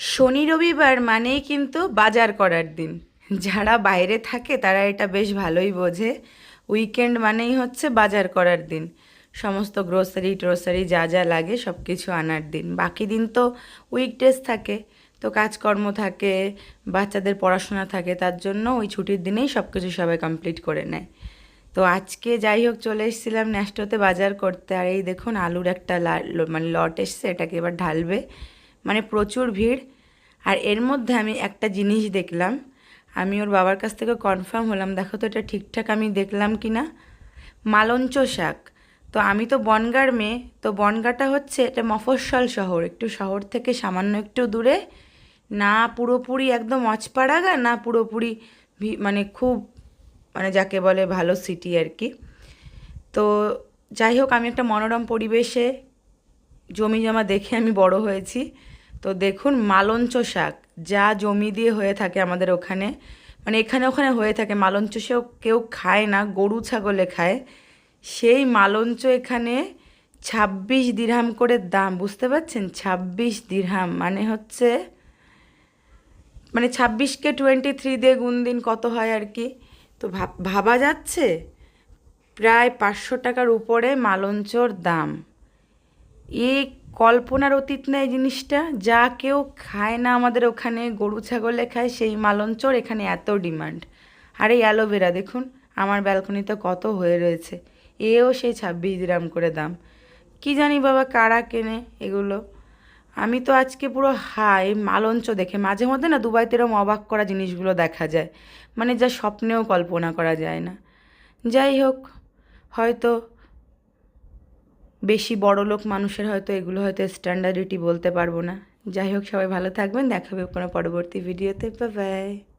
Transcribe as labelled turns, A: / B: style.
A: শনি রবিবার মানেই কিন্তু বাজার করার দিন। যারা বাইরে থাকে তারা এটা বেশ ভালোই বোঝে। উইকেন্ড মানেই হচ্ছে বাজার করার দিন, সমস্ত গ্রোসারি টোসারি যা যা লাগে সব কিছু আনার দিন। বাকি দিন তো উইকডেজ থাকে, তো কাজকর্ম থাকে, বাচ্চাদের পড়াশোনা থাকে, তার জন্য ওই ছুটির দিনেই সব কিছু সবাই কমপ্লিট করে নেয়। তো আজকে যাই হোক চলে এসেছিলাম ন্যাস্টোতে বাজার করতে। আর এই দেখুন আলুর একটা মানে লট এসছে, এটাকে এবার ঢালবে, মানে প্রচুর ভিড়। আর এর মধ্যে আমি একটা জিনিস দেখলাম, আমি ওর বাবার কাছ থেকে কনফার্ম হলাম, দেখো তো এটা ঠিকঠাক আমি দেখলাম কি না। মালঞ্চ শাক। তো আমি তো বনগাঁর মেয়ে, তো বনগাঁটা হচ্ছে এটা মফস্বল শহর, একটু শহর থেকে সামান্য একটু দূরে, না পুরোপুরি একদম অচপাড়াগা, না পুরোপুরি মানে খুব, মানে যাকে বলে ভালো সিটি আর কি। তো যাই হোক, আমি একটা মনোরম পরিবেশে জমি জমা দেখে আমি বড় হয়েছি। তো দেখুন মালঞ্চ শাক, যা জমি দিয়ে হয়ে থাকে আমাদের ওখানে, মানে এখানে ওখানে হয়ে থাকে, মালঞ্চ সেও কেউ খায় না, গরু ছাগলে খায়। সেই মালঞ্চ এখানে 26 দিরহাম করে দাম, বুঝতে পারছেন? 26 দিরহাম মানে হচ্ছে, মানে 26কে 23 দিয়ে গুণ দিন কত হয় আর কি। তো ভাবা যাচ্ছে প্রায় 500 টাকার উপরে মালঞ্চর দাম। এই কল্পনার অতীত না এই জিনিসটা, যা কেউ খায় না আমাদের ওখানে, গরু ছাগলে খায়, সেই মালঞ্চর এখানে এত ডিমান্ড। আর এই অ্যালোভেরা দেখুন আমার ব্যালকনিতে কত হয়ে রয়েছে, এও সেই 26 দিরহাম করে দাম। কি জানি বাবা কারা কেনে এগুলো। আমি তো আজকে পুরো হাই মালঞ্চ দেখে, মাঝে মধ্যে না দুবাইতে এরকম অবাক করা জিনিসগুলো দেখা যায়, মানে যা স্বপ্নেও কল্পনা করা যায় না। যাই হোক, হয়তো বেশি বড়লোক মানুষের হয়তো এগুলো হয়তো স্ট্যান্ডার্ডিটি বলতে পারবো না। যাই হোক, সবাই ভালো থাকবেন, দেখা হবে কোনো পরবর্তী ভিডিওতে। Bye bye.